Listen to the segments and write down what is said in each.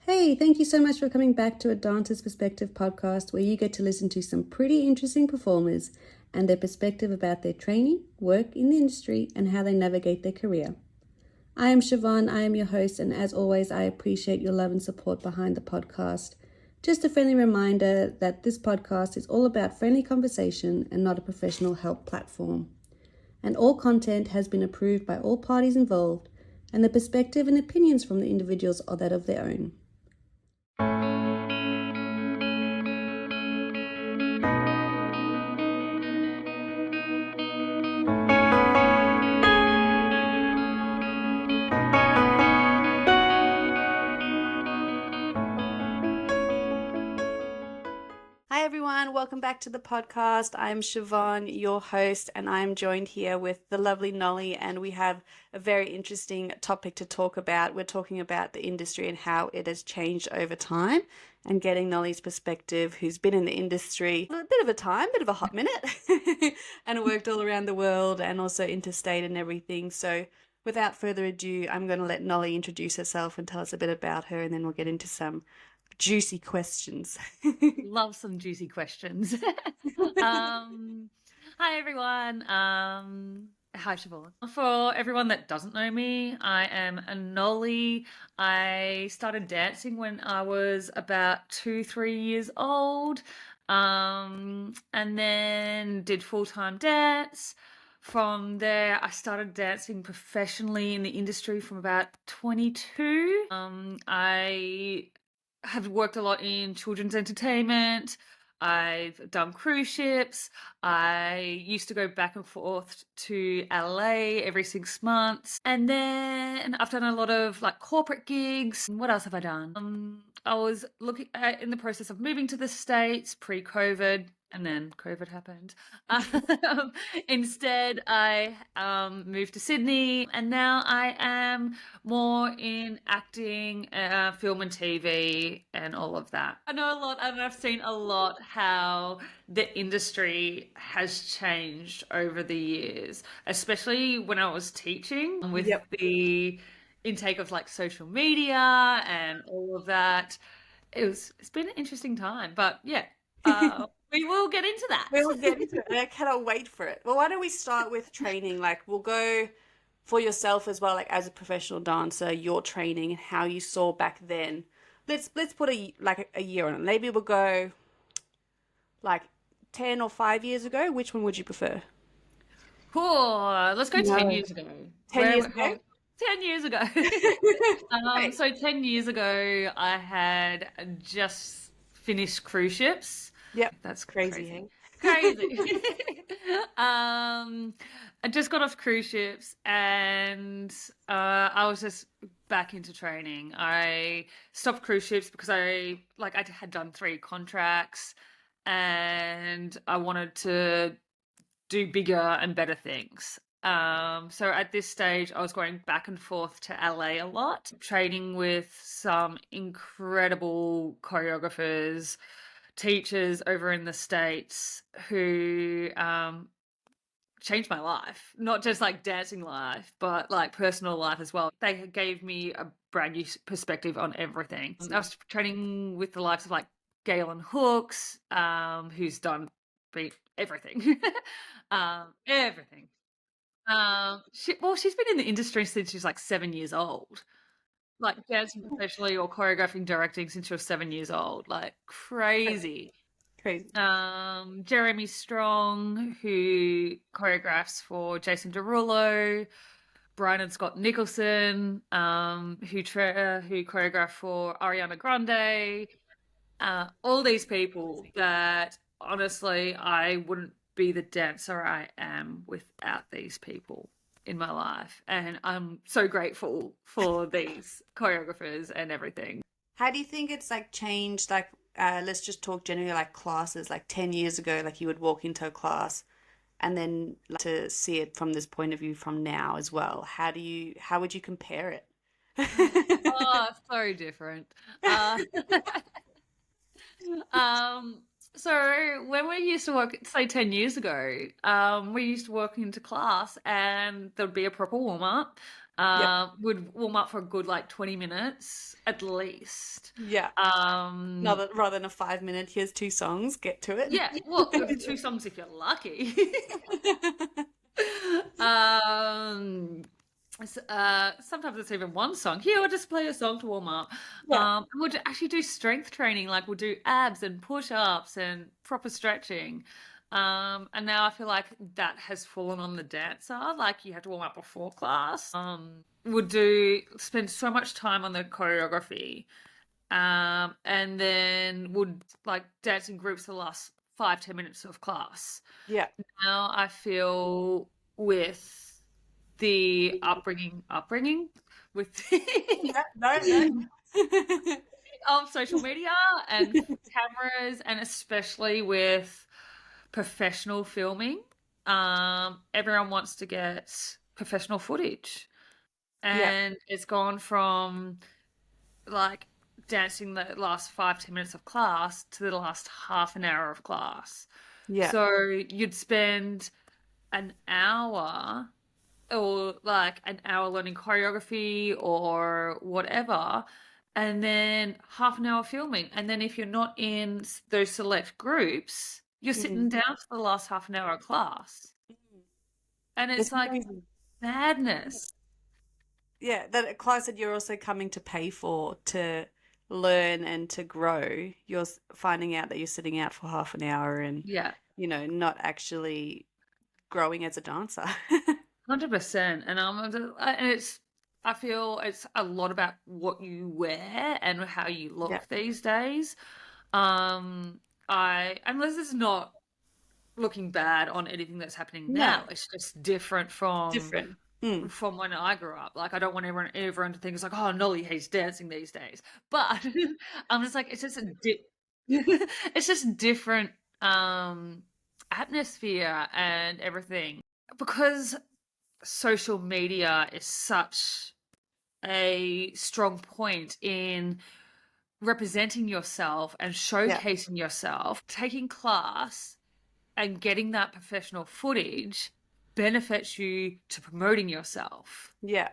Hey, thank you so much for coming back to a Dancer's Perspective podcast where you get to listen to some pretty interesting performers and their perspective about their training, work in the industry, and how they navigate their career. I am Siobhan, I am your host, and as always, I appreciate your love and support behind the podcast. Just a friendly reminder that this podcast is all about friendly conversation and not a professional help platform. And all content has been approved by all parties involved, and the perspective and opinions from the individuals are that of their own. Hi everyone, welcome back to the podcast. I'm Siobhan, your host, and I'm joined here with the lovely Nolly, and we have a very interesting topic to talk about. We're talking about the industry and how it has changed over time and getting Nolly's perspective, who's been in the industry a bit of a time, bit of a hot minute, and worked all around the world and also interstate and everything. So without further ado, I'm going to let Nolly introduce herself and tell us a bit about her, and then we'll get into some juicy questions. Love some juicy questions. Hi everyone. Hi Siobhan. For everyone that doesn't know me, I am a Nolly. I started dancing when I was about 2-3 years old, and then did full-time dance. From there, I started dancing professionally in the industry from about 22. I have worked a lot in children's entertainment. I've done cruise ships. I used to go back and forth to LA every 6 months. And then I've done a lot of like corporate gigs. What else have I done? I was looking in the process of moving to the States pre-COVID, and then COVID happened. Instead, I moved to Sydney, and now I am more in acting, film and TV, and all of that. I know a lot, and I've seen a lot how the industry has changed over the years, especially when I was teaching with the intake of like social media and all of that. It's been an interesting time, but yeah, we will get into that. We'll get into it. And I cannot wait for it. Well, why don't we start with training? Like, we'll go for yourself as well, like as a professional dancer, your training and how you saw back then. Let's put a year on it. Maybe we'll go like 10 or 5 years ago. Which one would you prefer? Cool. Let's go 10 years ago. 10 years ago? 10 years ago. Right. So 10 years ago, I had just finished cruise ships. Yep. That's Crazy, crazy. hey? Crazy. I just got off cruise ships, and I was just back into training. I stopped cruise ships because I had done 3 contracts, and I wanted to do bigger and better things. So at this stage, I was going back and forth to LA a lot, training with some incredible choreographers, teachers over in the States who changed my life, not just like dancing life, but like personal life as well. They gave me a brand new perspective on everything. I was training with the likes of like Galen Hooks, who's done everything. Everything. She's been in the industry since she's like 7 years old. Like dancing professionally or choreographing, directing since she was 7 years old. Like crazy. Crazy. Jeremy Strong, who choreographs for Jason Derulo, Brian and Scott Nicholson, who choreographed for Ariana Grande. All these people that honestly I wouldn't be the dancer I am without these people in my life, and I'm so grateful for these choreographers and everything. How do you think it's like changed? Like, let's just talk generally like classes. Like 10 years ago, like you would walk into a class, and then like, to see it from this point of view from now as well. How would you compare it? Oh, so different. Uh, so when we used to work, say 10 years ago, we used to walk into class and there'd be a proper warm up. Yeah. would warm up for a good like 20 minutes at least. Yeah. Rather than a 5 minute, here's two songs, get to it. Yeah, well, two songs if you're lucky. um, Sometimes it's even one song. Here, I'll just play a song to warm up. Yeah. We'll actually do strength training, like we'll do abs and push-ups and proper stretching. And now I feel like that has fallen on the dancer. Like you have to warm up before class. Spend so much time on the choreography. And then would like dance in groups the last 5-10 minutes of class. Yeah. Now I feel with the upbringing with Yeah. No. of social media and cameras, and especially with professional filming, everyone wants to get professional footage, Yeah. and it's gone from like dancing the last 5-10 minutes of class to the last half an hour of class. Yeah. So you'd spend an hour or like an hour learning choreography or whatever, and then half an hour filming. And then if you're not in those select groups, you're sitting down for the last half an hour of class. And It's it's like crazy. madness. Yeah, that class that you're also coming to pay for to learn and to grow, you're finding out that you're sitting out for half an hour and, Yeah. not actually growing as a dancer. 100%. I feel it's a lot about what you wear and how you Yeah. look these days. And this is not looking bad on anything that's happening No, now. It's just different different. Mm. from when I grew up. Like I don't want everyone to think it's like, oh, Nolly hates dancing these days. But I'm just like, it's just it's just different atmosphere and everything. Because social media is such a strong point in representing yourself and Yeah. showcasing yourself, taking class and getting that professional footage benefits you to promoting yourself. Yeah.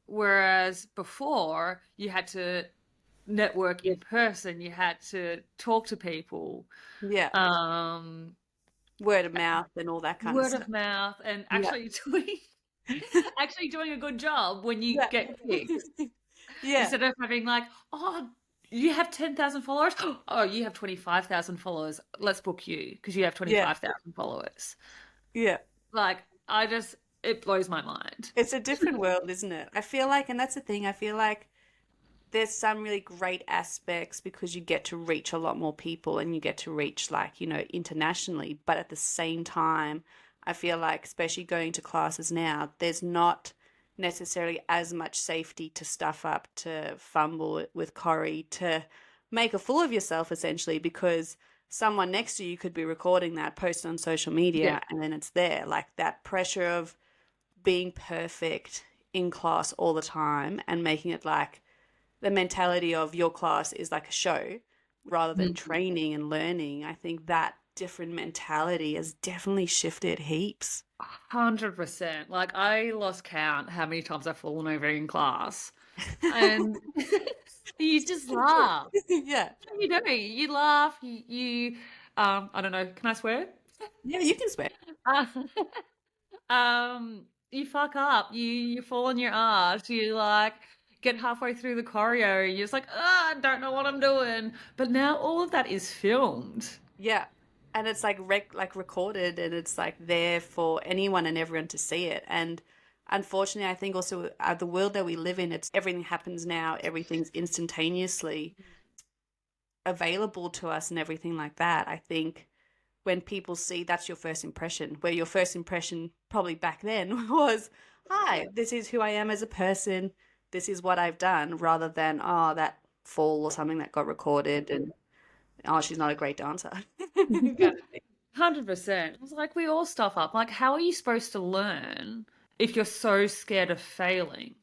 Whereas before you had to network in person, you had to talk to people, Yeah. um, Word of mouth and all that kind of word stuff. of mouth, and Yeah. actually doing a good job when you Yeah. get picked. Yeah. Instead of having like, oh, you have 10,000 followers. Oh, you have 25,000 followers. Let's book you because you have Yeah. 25,000 followers. Yeah. Like, it blows my mind. It's a different world, isn't it? I feel like, and that's the thing, I feel like there's some really great aspects because you get to reach a lot more people and you get to reach like, internationally. But at the same time, I feel like, especially going to classes now, there's not necessarily as much safety to stuff up, to fumble with Corey, to make a fool of yourself essentially, because someone next to you could be recording that, post on social Yeah. media, and then it's there. Like that pressure of being perfect in class all the time and making it like the mentality of your class is like a show rather than training and learning. I think that different mentality has definitely shifted heaps. 100%. Like, I lost count how many times I've fallen over in class. And you just laugh. Yeah. What are you doing? You laugh, I don't know, can I swear? Yeah, you can swear. Uh, you fuck up, you fall on your ass, you like get halfway through the choreo, you're just like, I don't know what I'm doing. But now all of that is filmed. Yeah. And it's like recorded and it's like there for anyone and everyone to see it. And unfortunately, I think also the world that we live in, it's everything happens now, everything's instantaneously available to us and everything like that. I think when people see that's your first impression, where your first impression probably back then was, hi, this is who I am as a person, this is what I've done, rather than, oh, that fall or something that got recorded and, oh, she's not a great dancer. Kind of thing. 100%. It's like we all stuff up. Like, how are you supposed to learn if you're so scared of failing?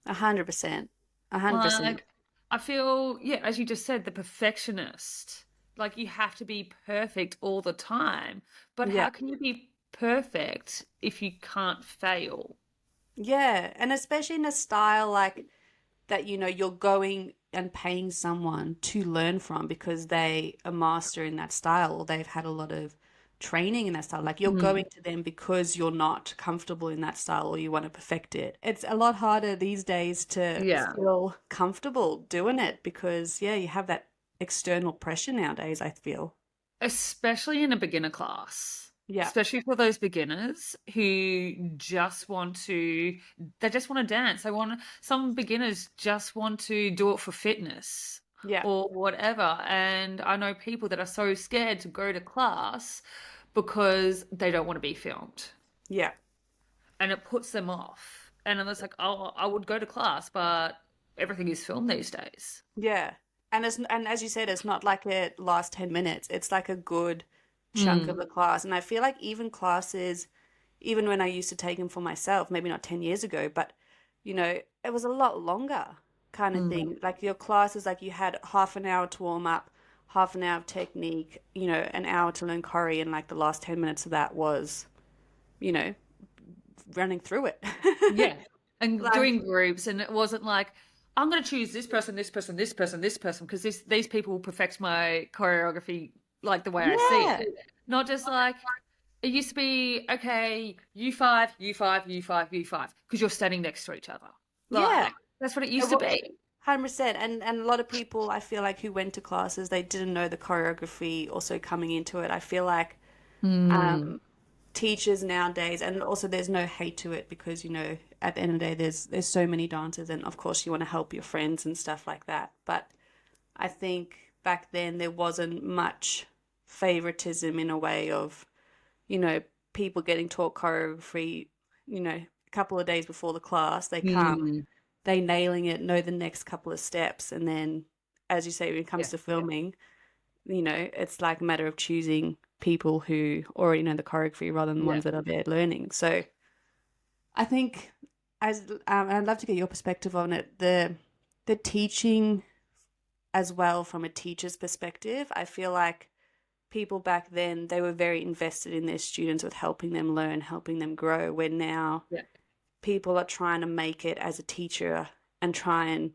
100%. 100%. Like, I feel, yeah, as you just said, the perfectionist. Like, you have to be perfect all the time. But Yeah. how can you be perfect if you can't fail? Yeah, and especially in a style like that, you're going and paying someone to learn from because they are master in that style or they've had a lot of training in that style. Like you're Mm. going to them because you're not comfortable in that style or you want to perfect it. It's a lot harder these days to Yeah. feel comfortable doing it because, yeah, you have that external pressure nowadays, I feel. Especially in a beginner class. Yeah. Especially for those beginners who just want to, they just want to dance. Some beginners just want to do it for fitness Yeah. or whatever. And I know people that are so scared to go to class because they don't want to be filmed Yeah. and it puts them off. And then it's like, oh, I would go to class, but everything is filmed these days. Yeah. And as you said, it's not like it lasts 10 minutes. It's like a good chunk of Mm, the class. And I feel like even classes, even when I used to take them for myself, maybe not 10 years ago, but it was a lot longer kind of mm, thing. Like your classes, like you had half an hour to warm up, half an hour of technique, an hour to learn choreo, and like the last 10 minutes of that was, you know, running through it. yeah. And Like, doing groups, and it wasn't like, I'm going to choose this person, this person, this person, this person, because these people will perfect my choreography like the way I see yeah, it. Not just like, it used to be, okay, you five, you five, you five, you five, because you're standing next to each other. yeah. Like, that's what it used to be. 100%. And a lot of people I feel like who went to classes, they didn't know the choreography also coming into it. I feel like Hmm. um, teachers nowadays, and also there's no hate to it because at the end of the day there's so many dancers, and of course you want to help your friends and stuff like that. But I think back then there wasn't much favoritism in a way of you know people getting taught choreography a couple of days before the class. They come, Hmm. they nailing it, know the next couple of steps, and then as you say, when it Yeah. comes to filming, it's like a matter of choosing people who already know the choreography rather than Yeah. ones that are there learning. So I think and I'd love to get your perspective on it, the teaching as well from a teacher's perspective. I feel like people back then, they were very invested in their students with helping them learn, helping them grow, where now Yeah. people are trying to make it as a teacher and try and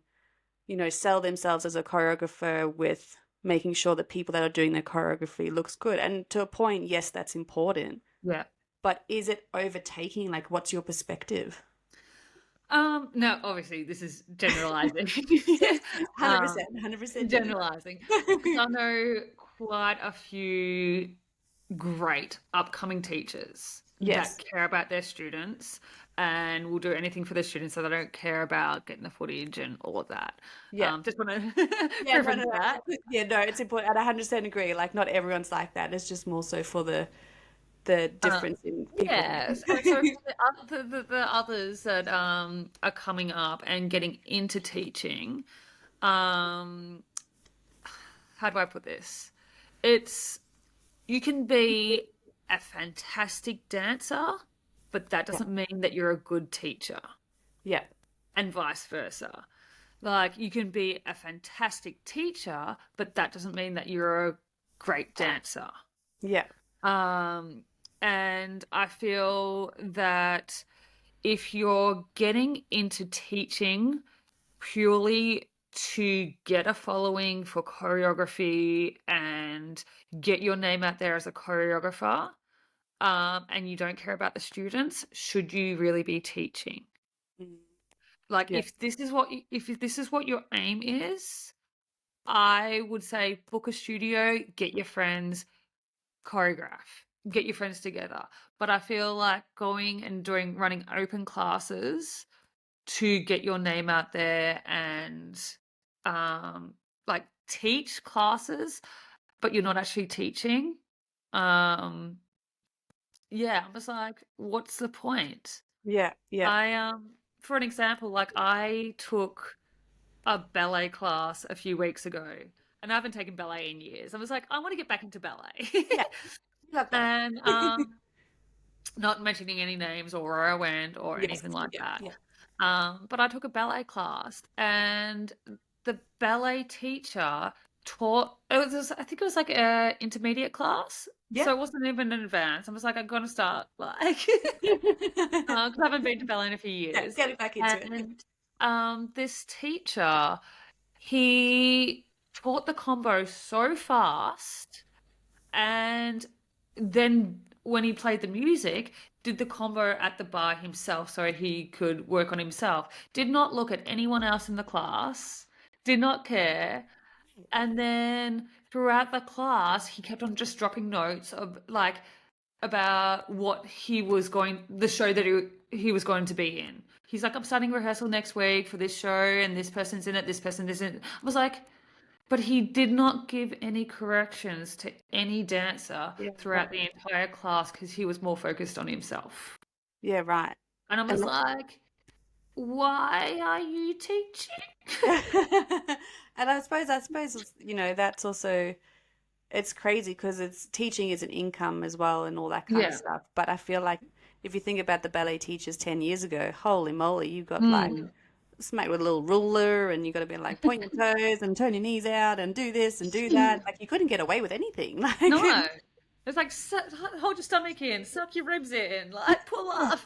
sell themselves as a choreographer with making sure that people that are doing their choreography looks good. And to a point, yes, that's important. Yeah. But is it overtaking? Like, what's your perspective? No, obviously this is generalizing. Yes, um, 100%, 100% generalizing because I know quite a few great upcoming teachers that Yes. care about their students and will do anything for their students, so they don't care about getting the footage and all of that. Yeah. Just want to Yeah, no, preference no, that. no. Yeah, no, it's important. And I 100% agree. Like, not everyone's like that. It's just more so for the Uh, difference in people. yeah, so for the others that are coming up and getting into teaching, um, how do I put this? It's You can be a fantastic dancer, but that Yeah. doesn't mean that you're a good teacher, Yeah. and vice versa. Like, you can be a fantastic teacher, but that doesn't mean that you're a great dancer. Yeah. Um, and I feel that if you're getting into teaching purely to get a following for choreography and get your name out there as a choreographer, and you don't care about the students, should you really be teaching? Mm. Like, Yeah. if this is what your aim is, I would say book a studio, get your friends, choreograph, get your friends together. But I feel like going and running open classes to get your name out there and um like teach classes, but you're not actually teaching. Um yeah, I was like, what's the point? Yeah. Yeah. I For an example, like I took a ballet class a few weeks ago and I haven't taken ballet in years. I was like, I want to get back into ballet. Yeah. Love that. And not mentioning any names or where I went or Yes. anything like Yeah. that. Yeah. But I took a ballet class, and the ballet teacher taught. I think it was like a intermediate class, So Yeah. it wasn't even in advance. I was like, I'm gonna start like because I haven't been to ballet in a few Yeah, years. getting back into it. And this teacher, he taught the combo so fast, and then when he played the music, did the combo at the bar himself so he could work on himself. Did not look at anyone else in the class, did not care. And then throughout the class, he kept on just dropping notes of like about what he was going, the show that he was going to be in. He's like, I'm starting rehearsal next week for this show, and this person's in it, this person isn't. I was like, but he did not give any corrections to any dancer Yeah, throughout right. the entire class because he was more focused on himself. Yeah, right. And I And was like, why are you teaching? and I suppose that's also it's crazy because it's teaching is an income as well and all that kind of Yeah. stuff. But I feel like if you think about the ballet teachers 10 years ago, holy moly, you got like Mm. smacked with a little ruler and you got to be like point your toes and turn your knees out and do this and do that. Like you couldn't get away with anything. No. It's like, hold your stomach in, suck your ribs in, like, pull up.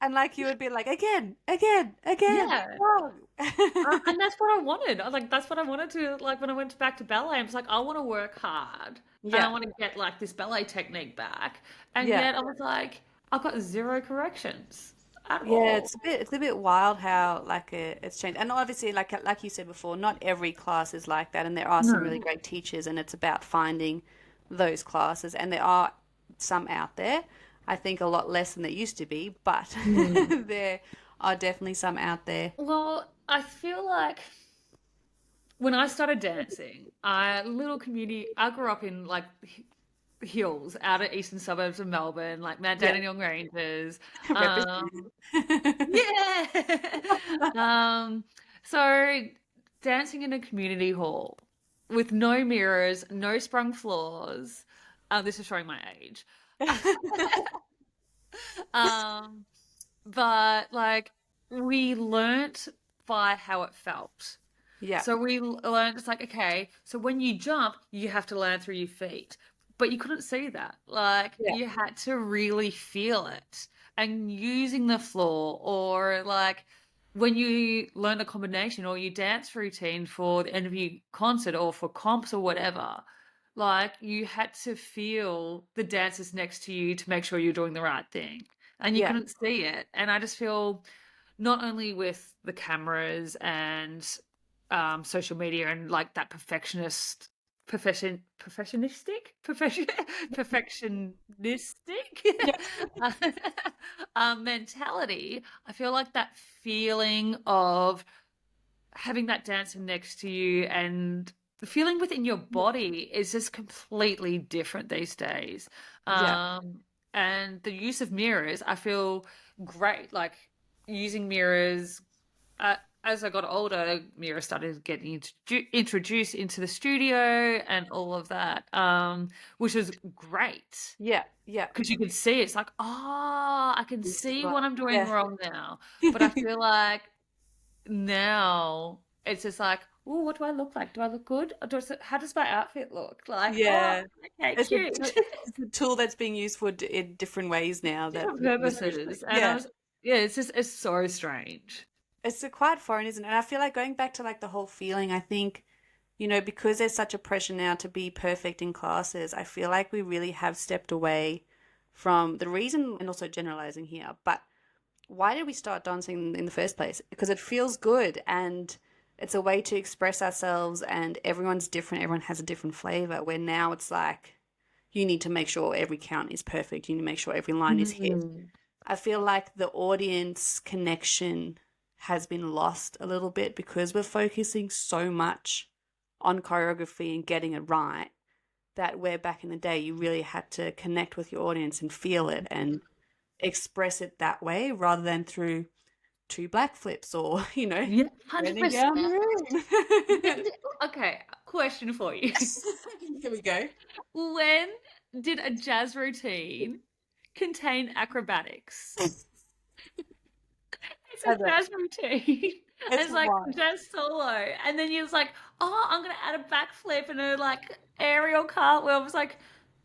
And like you would be like again, again, again. Yeah. Wrong. And that's what I wanted. That's what I wanted to, like, when I went back to ballet. I was like, I want to work hard and I Yeah, want to get, like, this ballet technique back. And yeah. yet I was like, I've got zero corrections at Yeah, all. it's a bit wild how like it's changed. And obviously like you said before, not every class is like that and there are some really No. great teachers and it's about finding those classes and there are some out there. I think a lot less than there used to be, but Mm. there are definitely some out there. Well, I feel like when I started dancing, I grew up in like hills out of eastern suburbs of Melbourne, like Mount Yeah, Dandenong Ranges. represented. Yeah. Um, so dancing in a community hall with no mirrors, no sprung floors. This is showing my age. Um, but like we learnt by how it felt. Yeah, So we learned it's like, okay, so when you jump, you have to land through your feet. But you couldn't see that. Like yeah, you had to really feel it. And using the floor or like when you learn a combination or you dance routine for the end of your concert or for comps or whatever, like you had to feel the dancers next to you to make sure you're doing the right thing. And you yeah, couldn't see it. And I just feel not only with the cameras and social media and like that perfectionistic yeah, uh, mentality. I feel like that feeling of having that dancer next to you and the feeling within your body is just completely different these days. yeah, And the use of mirrors, I feel great. Like using mirrors, as I got older, mirrors started getting introduced into the studio and all of that, which was great yeah, yeah. because you could see it's like, oh, I can This is see what, what I'm doing yeah. wrong now. But I feel like now it's just like, oh, what do I look like? Do I look good? Or how does my outfit look? Like, oh, Yeah. okay, It's a, cute. it's a tool that's being used for in different ways now that Different wasn't originally. purposes. And I Yeah. was, yeah, it's so strange. It's a quite foreign, isn't it? And I feel like going back to like the whole feeling, I think, because there's such a pressure now to be perfect in classes, I feel like we really have stepped away from the reason and also generalizing here. But why did we start dancing in the first place? Because it feels good and it's a way to express ourselves and everyone's different, everyone has a different flavor. Where now it's like you need to make sure every count is perfect, you need to make sure every line is hit. Mm. I feel like the audience connection has been lost a little bit because we're focusing so much on choreography and getting it right that where back in the day you really had to connect with your audience and feel it and express it that way rather than through two black flips or, Yeah, turning down 100%. the room. Okay, question for you. Here we go. When did a jazz routine contain acrobatics? It's I a know. jazz routine. It's It's like wild. jazz solo. And then you was like, oh, I'm gonna add a backflip and a like aerial cartwheel. I was like,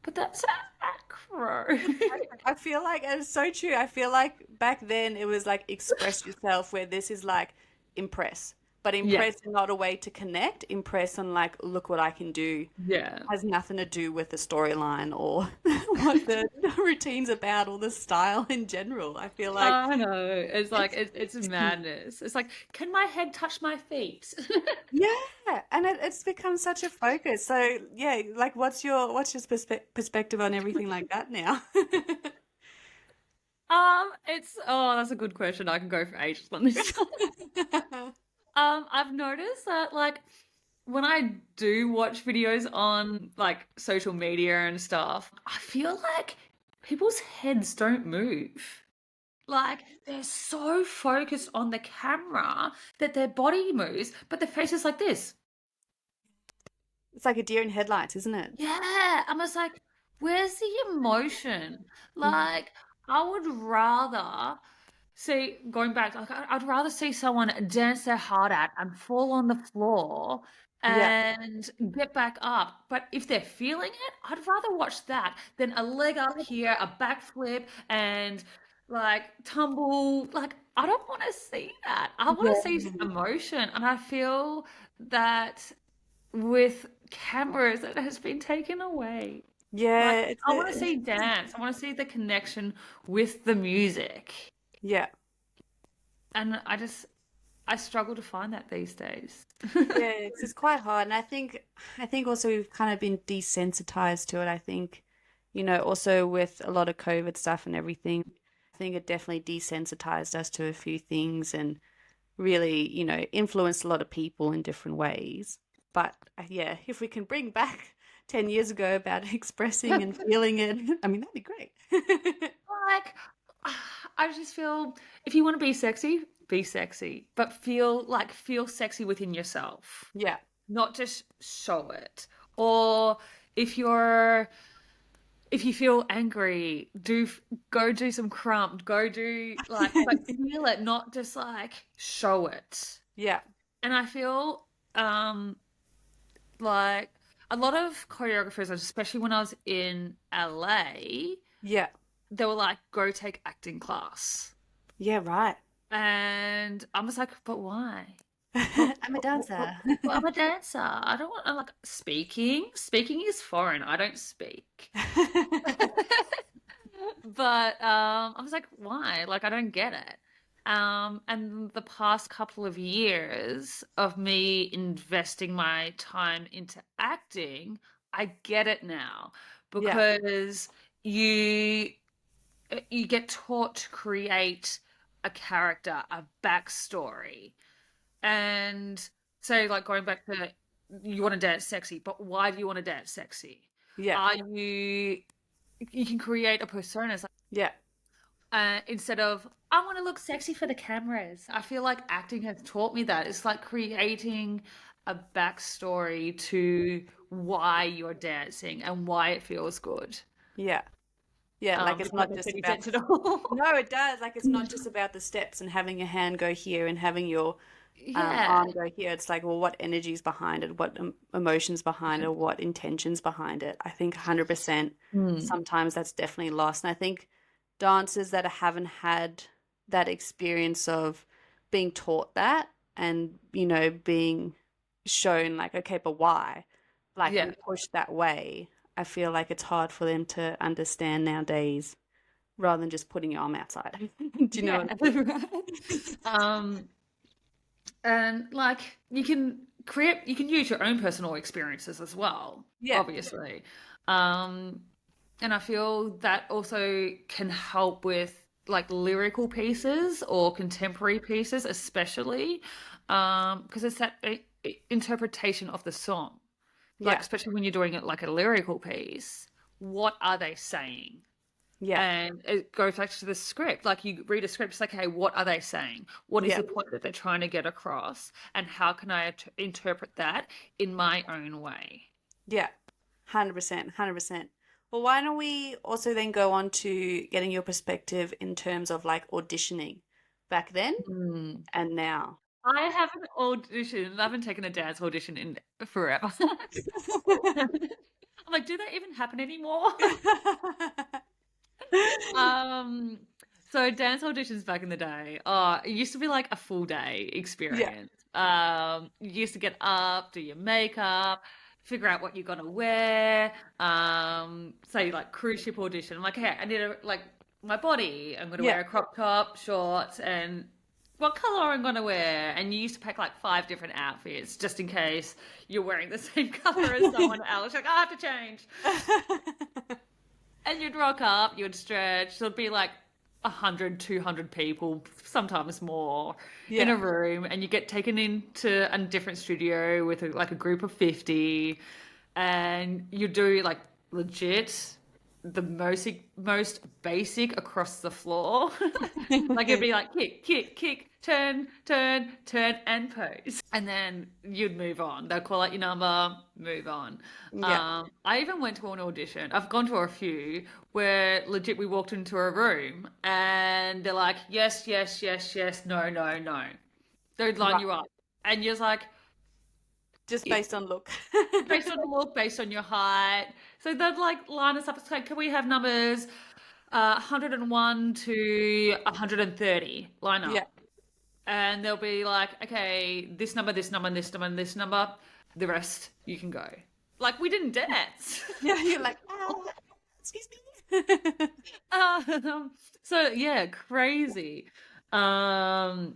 but that's acro. I feel like it's so true. I feel like back then it was like express yourself, where this is like impress, but Yeah, impress in not a way to connect. Impress on like, look what I can do. yeah. Has nothing to do with the storyline or what the routine's about or the style in general. I feel like I know. It's like it's it's madness. It's like, can my head touch my feet? yeah, and it's become such a focus. So yeah, like what's your perspective on everything like that now? It's that's a good question. I can go for ages on this. I've noticed that like when I do watch videos on like social media and stuff, I feel like people's heads don't move. Like they're so focused on the camera that their body moves, but their face is like this. It's like a deer in headlights, isn't it? Yeah, I'm just like, where's the emotion? Mhm. Like, I would rather see, going back, like, I'd rather see someone dance their heart out and fall on the floor Yeah. and get back up. But if they're feeling it, I'd rather watch that than a leg up here, a backflip, and like tumble. Like, I don't want to see that. I want to see Yeah. emotion. And I feel that with cameras, it has been taken away. Like, Yeah, it's I want to a see dance. I want to see the connection with the music. yeah. And I struggle to find that these days. Yeah, it's quite hard. And I think also we've kind of been desensitized to it. I think, also with a lot of COVID stuff and everything, I think it definitely desensitized us to a few things and really, influenced a lot of people in different ways. But yeah, if we can bring back 10 years ago about expressing and feeling it, I mean, that'd be great. Like, I just feel if you want to be sexy, but feel sexy within yourself, Yeah. not just show it. Or if you're if you feel angry, go do some crump, go do like but feel it, not just like show it. Yeah. And I feel like a lot of choreographers, especially when I was in LA, Yeah. they were like, go take acting class. Yeah, right. And I was like, but why? I'm a dancer. Well, I'm a dancer. I don't want, I'm like, speaking. Speaking is foreign. I don't speak. But I was like, why? Like, I don't get it. And the past couple of years of me investing my time into acting, I get it now Yeah. because you you get taught to create a character, a backstory. And so like going back to you want to dance sexy, but why do you want to dance sexy? Yeah. Are you can create a persona Yeah. instead of I want to look sexy for the cameras. I feel like acting has taught me that. It's like creating a backstory to why you're dancing and why it feels good. Yeah. Yeah, like Does it's that not make just any about sense at all? no, it does. Like it's not just about the steps and having your hand go here and having your Yeah. arm go here. It's like, well, what energy's behind it, what emotions behind it, what intentions behind it. I think 100% Mm. sometimes that's definitely lost. And I think dancers that haven't had that experience of being taught that and, being shown like, okay, but why? Like, Yeah. and pushed that way, I feel like it's hard for them to understand nowadays rather than just putting your arm outside. Do you know Yeah. what I mean? Um, and like you can use your own personal experiences as well, Yeah, obviously. Um, and I feel that also can help with like lyrical pieces or contemporary pieces, especially because it's that interpretation of the song. Like, yeah, especially when you're doing it like a lyrical piece, what are they saying? yeah, And it goes back to the script. Like you read a script, it's like, hey, what are they saying? What is yeah, the point that they're trying to get across? And how can I interpret that in my own way? yeah. 100%, 100%. Well, why don't we also then go on to getting your perspective in terms of like auditioning back then Hmm. and now? I haven't auditioned. I haven't taken a dance audition in forever. I'm like, do they even happen anymore? So dance auditions back in the day, it used to be like a full day Yeah. experience. You used to get up, do your makeup, figure out what you're gonna wear. Say like cruise ship audition. I'm like, hey, I need like my body. I'm gonna Yeah. wear a crop top, shorts, and what color I'm gonna wear. And you used to pack like 5 different outfits just in case you're wearing the same color as someone else. You're like, I have to change. And you'd rock up, you'd stretch. There'd be like 100, 200 people, sometimes more, in a Yeah. room, and you get taken into a different studio with like a group of 50, and you do like legit the most basic across the floor. Like it'd be like kick, kick, kick, turn, turn, turn, and pose. And then you'd move on. They'll call out your number, move on. Yeah. I even went to an audition. I've gone to a few where legit we walked into a room and they're like, yes, yes, yes, yes, no, no, no. They'd line Right. you up. And you're like, Just based on look. based on the look, based on your height. So they'd like line us up. It's like, can we have numbers 101 to 130 line Yeah. up? And they'll be like, okay, this number, this number, this number, and this number. The rest, you can go. Like, we didn't dance. Yeah, you're like, excuse me. So, yeah, crazy. And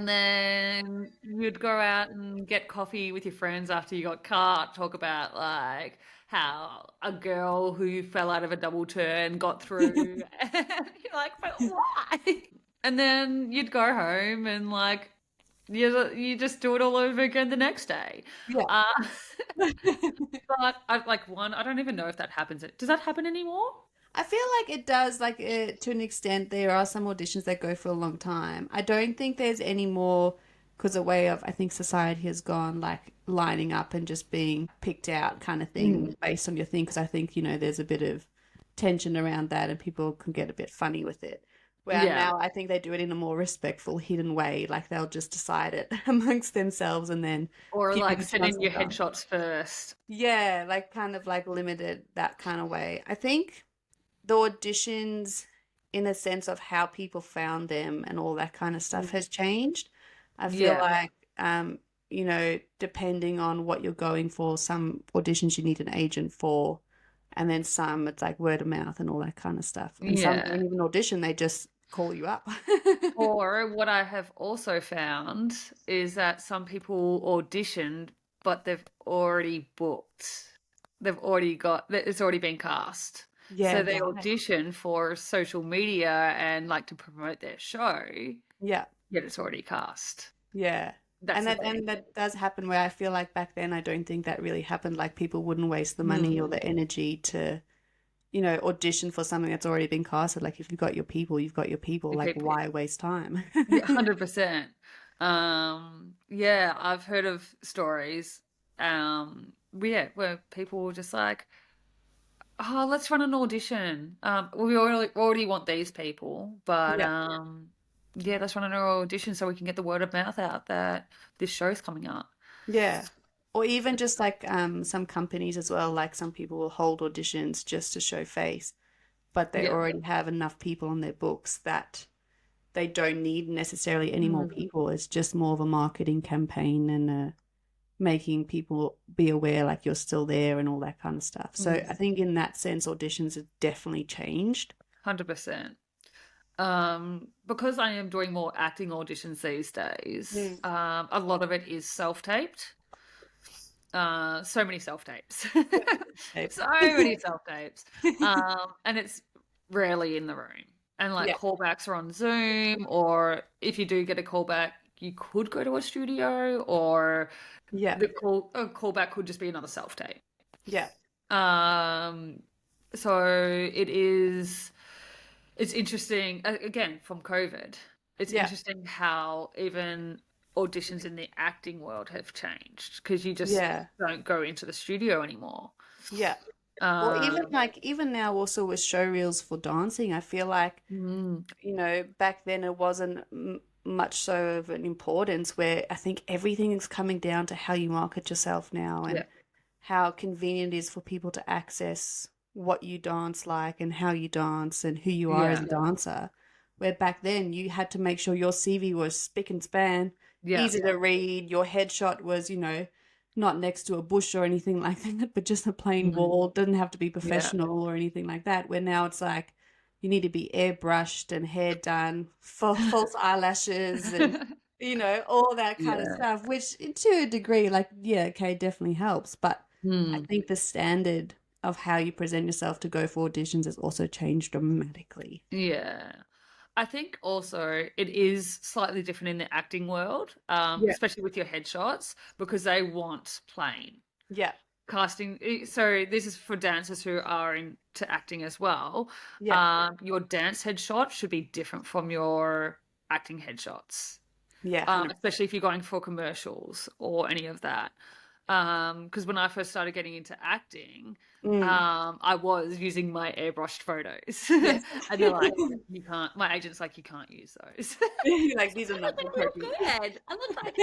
then you'd go out and get coffee with your friends after you got cut, talk about like how a girl who fell out of a double turn got through. And you're like, but why? And then you'd go home and like you just do it all over again the next day. Yeah. But I don't even know if that happens. Does that happen anymore? I feel like it does, like to an extent. There are some auditions that go for a long time. I don't think there's any more because the way of, I think society has gone like lining up and just being picked out kind of thing based on your thing. Because I think, there's a bit of tension around that and people can get a bit funny with it. Where Yeah. now I think they do it in a more respectful, hidden way. Like they'll just decide it amongst themselves and then Or people like just send once in they're your done. headshots first. Yeah, like kind of like limited that kind of way. I think the auditions in the sense of how people found them and all that kind of stuff has changed. I feel Yeah. like depending on what you're going for, some auditions you need an agent for, and then some it's like word of mouth and all that kind of stuff. And some Yeah. don't even audition, they just call you up. Or what I have also found is that some people auditioned, but they've already booked. It's already been cast. Yeah, So they right. audition for social media and like to promote their show, Yeah, yet it's already cast. yeah. That's And the that thing. and that does happen where I feel like back then I don't think that really happened. Like people wouldn't waste the money or the energy to audition for something that's already been casted. Like if you've got your people, you've got your people. If Like it- why waste time? Yeah, 100%. Yeah, I've heard of stories, where people were just like, oh, let's run an audition. We already want these people, but Yeah. yeah, let's run an audition so we can get the word of mouth out that this show's coming up. Yeah. Or even just like some companies as well, like some people will hold auditions just to show face, but they Yeah. already have enough people on their books that they don't need necessarily any more people. It's just more of a marketing campaign and making people be aware like you're still there and all that kind of stuff. So I think in that sense, auditions have definitely changed. 100%. Because I am doing more acting auditions these days, a lot of it is self-taped. So many self-tapes. So many self-tapes. And it's rarely in the room. And like Yeah. callbacks are on Zoom, or if you do get a callback, you could go to a studio, or Yeah. a callback could just be another self-tape. Yeah. So it's interesting, again, from COVID. It's Yeah. interesting how even auditions in the acting world have changed because you just Yeah. don't go into the studio anymore. Yeah. Or even now also with show reels for dancing, I feel like, back then it wasn't much so of an importance where I think everything is coming down to how you market yourself now and Yeah. how convenient it is for people to access what you dance like and how you dance and who you are as Yeah. a dancer. Where back then you had to make sure your CV was spick and span, Yeah. easy to read, your headshot was, not next to a bush or anything like that, but just a plain wall. Doesn't have to be Yeah. professional or anything like that. Where now it's like you need to be airbrushed and hair done, false eyelashes, and all that kind of Yeah. stuff. Which, to a degree, like, yeah, okay, definitely helps. But I Mm. think the standard of how you present yourself to go for auditions has also changed dramatically. Yeah. I think also it is slightly different in the acting world, Yeah. especially with your headshots, because they want plain Yeah. casting. So this is for dancers who are into acting as well. Yeah. Your dance headshot should be different from your acting headshots, Yeah. 100%. especially if you're going for commercials or any of that. Because when I first started getting into acting, Mm. I was using my airbrushed photos, Yes. and they're like, "You can't." My agent's like, "You can't use those." Like, these are I not look real appropriate. good. I look like.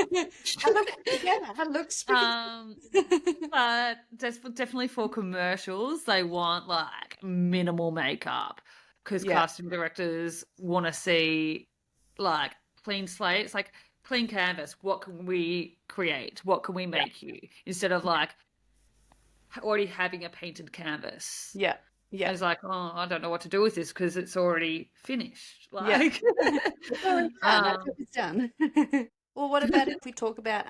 I look, yeah, I look freaking. But definitely for commercials, they want like minimal makeup because Yeah. casting directors want to see like clean slates, like clean canvas. What can we create? What can we Yeah. make you? Instead of like already having a painted canvas. Yeah. Yeah. It's like, oh, I don't know what to do with this because it's already finished. Yeah. Like, It's already done. That job is done. Well, what about if we talk about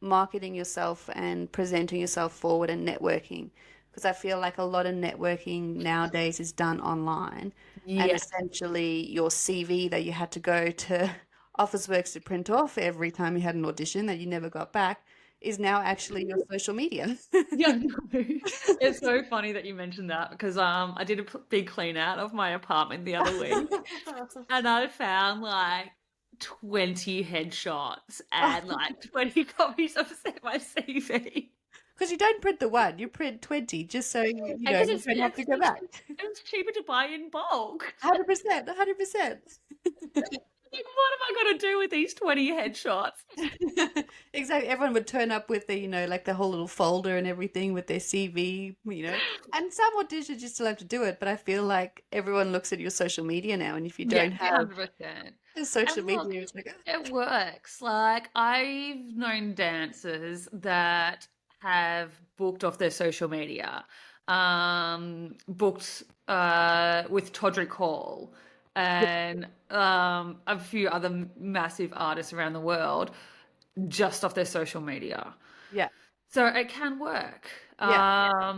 marketing yourself and presenting yourself forward and networking? Because I feel like a lot of networking nowadays is done online, and yeah, essentially your CV that you had to go to Officeworks to print off every time you had an audition that you never got back is now actually your social media. yeah, no. It's so funny that you mentioned that because I did a big clean out of my apartment the other week and I found like 20 headshots and like 20 copies of my CV. Because you don't print the one, you print 20 just so Because you don't have to go back. it's cheaper to buy in bulk. 100%, 100%. Like, what am I going to do with these 20 headshots? Exactly. Everyone would turn up with the, like the whole little folder and everything with their CV, And some auditions you still have to do it, but I feel like everyone looks at your social media now, and if you Yeah, don't have 100%. a social And look, media, it's like, it works. Like, I've known dancers that have booked off their social media, booked with Todrick Hall and a few other massive artists around the world just off their social media. yeah, So it can work. yeah,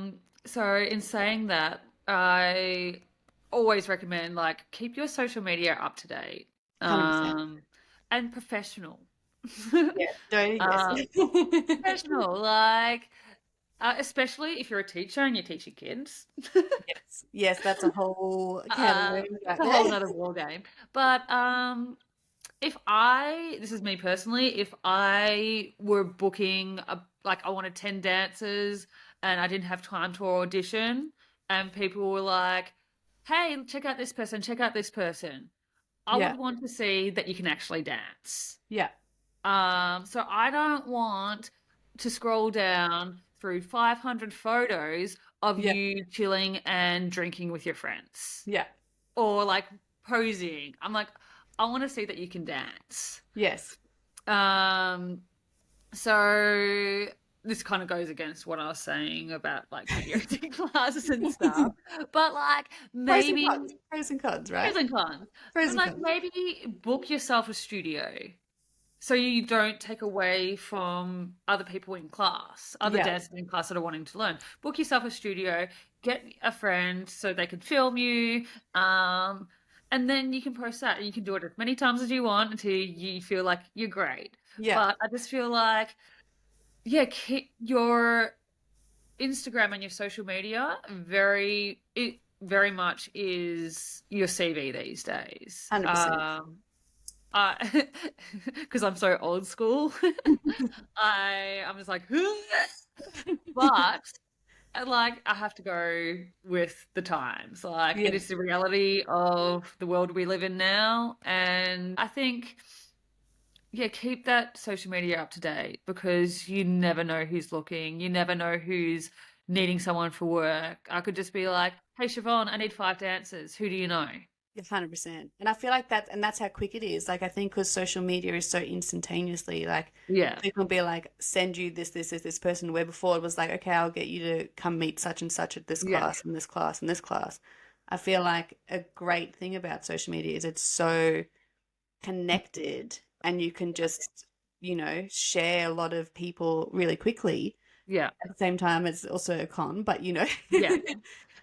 So in saying that, I always recommend like keep your social media up to date, 100%. and professional. Yeah, don't, yes. Um, Professional, like especially if you're a teacher and you're teaching kids. Yes, yes, that's a whole can of worms It's right a there. whole nother ball game. But this is me personally, if I were booking like I wanted 10 dancers and I didn't have time to audition and people were like, hey, check out this person, check out this person. I Yeah, would want to see that you can actually dance. yeah, So I don't want to scroll down through 500 photos of yeah, you chilling and drinking with your friends yeah, or like posing. I'm like, I want to see that you can dance. yes. Um, so this kind of goes against what I was saying about like video editing classes and stuff. But like maybe Pros and cons, right? pros and cons. Pros But and like cons. maybe book yourself a studio so you don't take away from other people in class, other Yeah, dancers in class that are wanting to learn. Book yourself a studio, get a friend so they can film you, and then you can post that. And you can do it as many times as you want until you feel like you're great. yeah, But I just feel like, yeah, keep your Instagram and your social media it very much is your CV these days. 100%. Because I'm so old school, I'm just like, but like I have to go with the times. Like Yeah, it is the reality of the world we live in now, and I think yeah, keep that social media up to date, because you never know who's looking. You never know who's needing someone for work. I could just be like, hey, Siobhan, I need 5 dancers. Who do you know? 100%. And I feel like that's how quick it is. Like, I think because social media is so instantaneously, like, Yeah. people will be like, send you this person, where before it was like, okay, I'll get you to come meet such and such at this Yeah. class and this class and this class. I feel like a great thing about social media is it's so connected, and you can just, share a lot of people really quickly. Yeah. At the same time, it's also a con, but Yeah.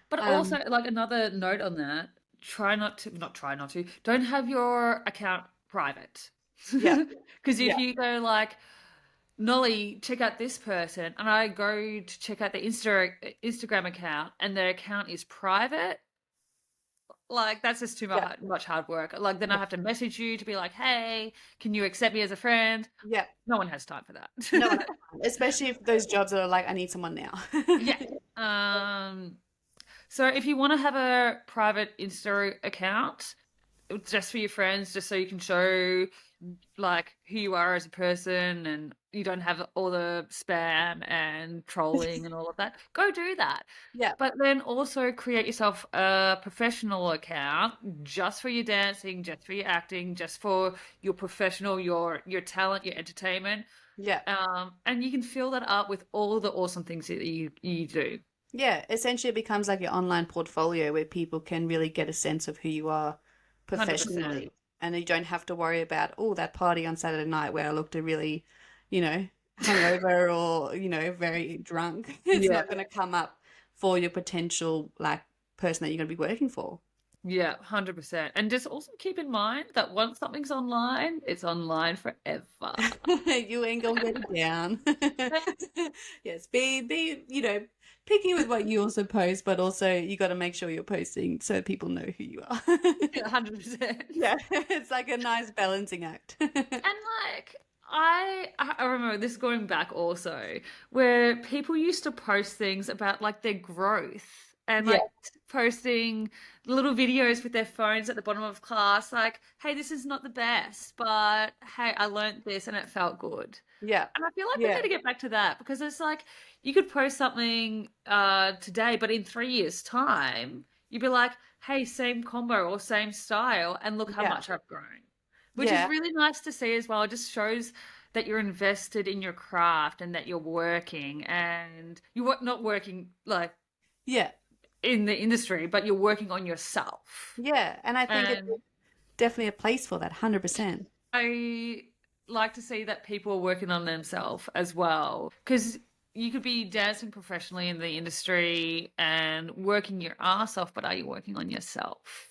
But also, um, like, another note on that, try not to, don't have your account private. yeah, Because if yeah, you go like, Nolly, check out this person, and I go to check out the Instagram account, and their account is private, like, that's just too yeah, much hard work. Like, then I yeah, have to message you to be like, hey, can you accept me as a friend? yeah. No one has time for that. No one has time, especially if those jobs are like, I need someone now. Yeah. Um, so if you want to have a private Insta account, just for your friends, just so you can show like who you are as a person, and you don't have all the spam and trolling and all of that, go do that. Yeah, But then also create yourself a professional account just for your dancing, just for your acting, just for your professional, your talent, your entertainment. yeah, And you can fill that up with all the awesome things that you do. yeah. Essentially, it becomes like your online portfolio where people can really get a sense of who you are 100%. professionally, and you don't have to worry about, oh, that party on Saturday night where I looked a really, you know, hungover or very drunk. It's Yeah. not going to come up for your potential like person that you're going to be working for. Yeah, 100%. And just also keep in mind that once something's online, it's online forever. You ain't gonna get it down. Yes, be picky with what you also post, but also you got to make sure you're posting so people know who you are. 100%. Yeah, it's like a nice balancing act. And like I remember this going back also, where people used to post things about like their growth, and Yeah, like posting little videos with their phones at the bottom of class, like, hey, this is not the best, but hey, I learned this and it felt good. yeah, And I feel like we need yeah, to get back to that, because it's like you could post something today, but in 3 years' time, you'd be like, hey, same combo or same style, and look how yeah, much I've grown. Which is yeah, really nice to see as well. It just shows that you're invested in your craft and that you're working, and you're not working like yeah, in the industry, but you're working on yourself. yeah. And I think it's And definitely a place for that, 100%. I like to see that people are working on themselves as well, because you could be dancing professionally in the industry and working your ass off, but are you working on yourself?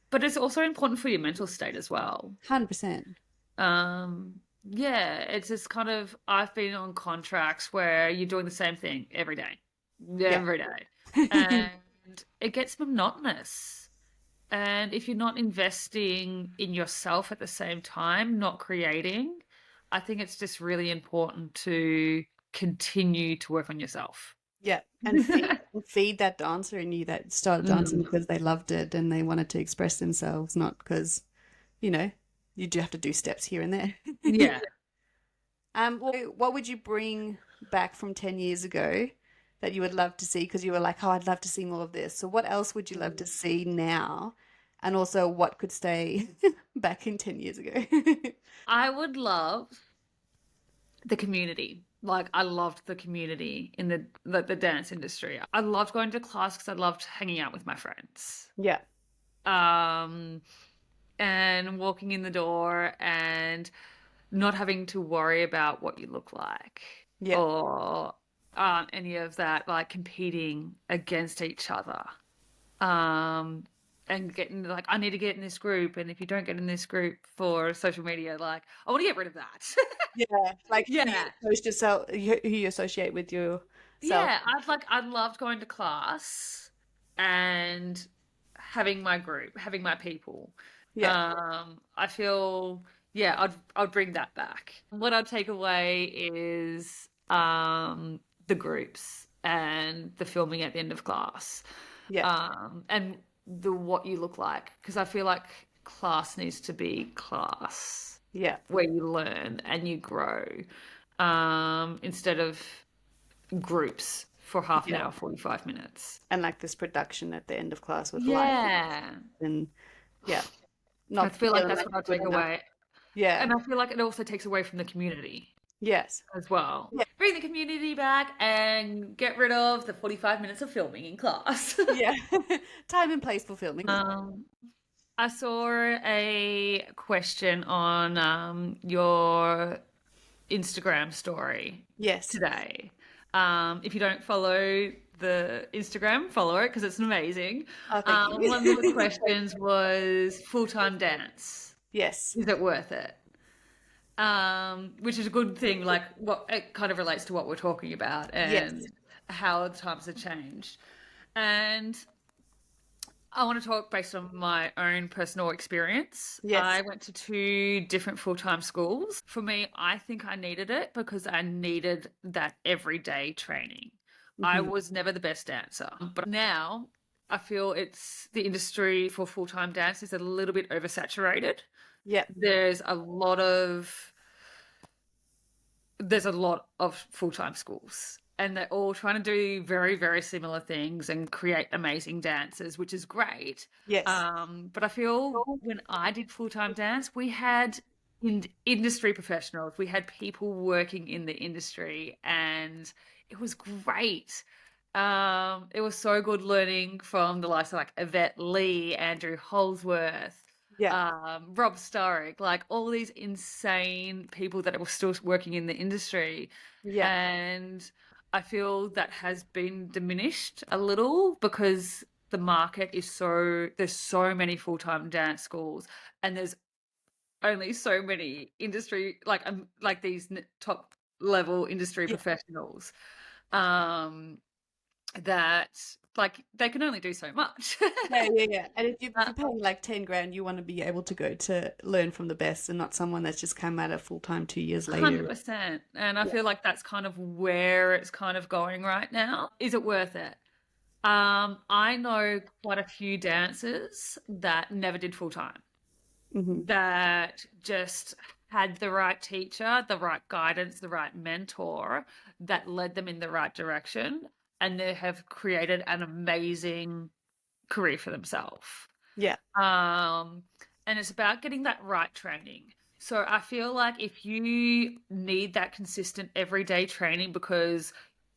But it's also important for your mental state as well. 100%. Yeah, it's just kind of, I've been on contracts where you're doing the same thing Yeah. every day, and it gets monotonous. And if you're not investing in yourself at the same time, not creating, I think it's just really important to continue to work on yourself. Yeah, and feed that dancer in you that started dancing Mm. because they loved it and they wanted to express themselves, not because, you know, you do have to do steps here and there. Yeah. What would you bring back from 10 years ago that you would love to see? Because you were like, oh, I'd love to see more of this. So what else would you love to see now? And also, what could stay back in 10 years ago? I would love the community. Like, I loved the community in the dance industry. I loved going to class because I loved hanging out with my friends. Yeah, Um, and walking in the door and not having to worry about what you look like, yeah, or any of that, like competing against each other. Um, and getting like, I need to get in this group, and if you don't get in this group for social media, like, I want to get rid of that. yeah. Like Yeah. who you associate with yourself. Yeah, I loved going to class and having my group, having my people. Yeah, I feel, yeah, I'd bring that back. What I'd take away is the groups and the filming at the end of class. yeah, And the what you look like, because I feel like class needs to be class. Yeah. where you learn and you grow, instead of groups for half an Yeah. hour, 45 minutes. And like this production at the end of class with lights Yeah. and yeah, I not feel like feeling that's like what I good take enough. away. Yeah. And I feel like it also takes away from the community Yes. as well. Yeah. Bring the community back and get rid of the 45 minutes of filming in class. Yeah. Time and place for filming. um, I saw a question on your Instagram story Yes. today. If you don't follow the Instagram, follow it because it's amazing. Oh, thank One of the you. questions was full-time dance. Yes. Is it worth it? Which is a good thing. Like what it kind of relates to what we're talking about Yes. and how the times have changed. And I want to talk based on my own personal experience. Yes. I went to two different full-time schools. For me, I think I needed it because I needed that everyday training. I Hmm. was never the best dancer, but now I feel it's the industry for full-time dance is a little bit oversaturated. Yeah. There's a lot of full-time schools and they're all trying to do very, very similar things and create amazing dances, which is great. Yes. But I feel when I did full-time dance, we had industry professionals, we had people working in the industry, and it was great. It was so good learning from the likes of like Yvette Lee, Andrew Holsworth, Yeah. Rob Starrick, like all these insane people that were still working in the industry. Yeah. And I feel that has been diminished a little because the market is there's so many full-time dance schools and there's only so many industry, like these top level industry Yeah. professionals, that like they can only do so much. Yeah, yeah, yeah. And if you're paying like 10 grand, you want to be able to go to learn from the best and not someone that's just come out of full time 2 years later. 100%. And I Yeah. feel like that's kind of where it's kind of going right now. Is it worth it? I know quite a few dancers that never did full time, Hmm. that just had the right teacher, the right guidance, the right mentor that led them in the right direction, and they have created an amazing career for themselves. Yeah. And it's about getting that right training. So I feel like if you need that consistent everyday training because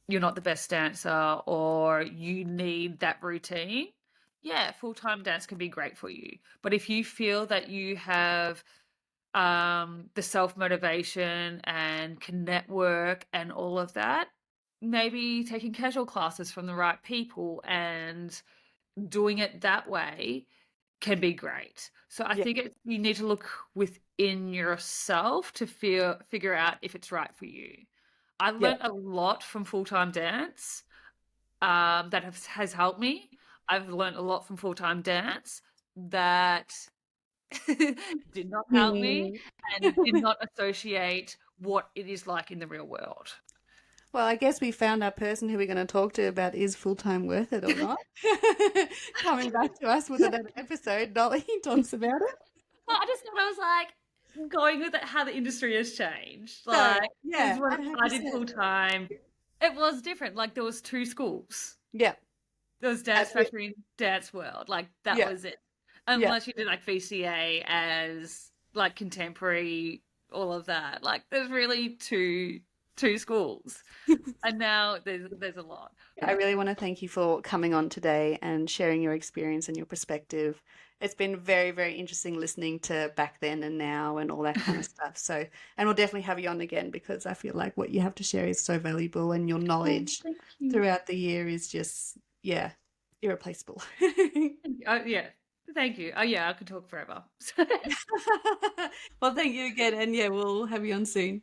you're not the best dancer or you need that routine, yeah, full-time dance can be great for you. But if you feel that you have the self-motivation and can network and all of that, maybe taking casual classes from the right people and doing it that way can be great. So I Yeah. think you need to look within yourself to figure out if it's right for you. I Yeah. learned a lot from full-time dance, that has helped me. I've learned a lot from full-time dance that did not help me Mm. and did not associate what it is like in the real world. Well, I guess we found our person who we're going to talk to about is full time worth it or not. Coming back to us with another episode, Nolly talks about it. Well, I just thought I was like going with it, how the industry has changed. No, Like, because yeah, when I did 100%. full time, it was different. Like there was two schools. Yeah, There was Dance that's it. Factory and Dance World. Like that Yeah, was it. yeah, Unless you did like VCA as like contemporary, all of that. Like there's really two schools. And now there's a lot. I really want to thank you for coming on today and sharing your experience and your perspective. It's been very, very interesting listening to back then and now and all that kind of stuff. So, and we'll definitely have you on again because I feel like what you have to share is so valuable and your Oh, knowledge thank you. throughout the year is just, yeah, irreplaceable. Yeah. Thank you. Oh yeah, I could talk forever. Well, thank you again. And yeah, we'll have you on soon.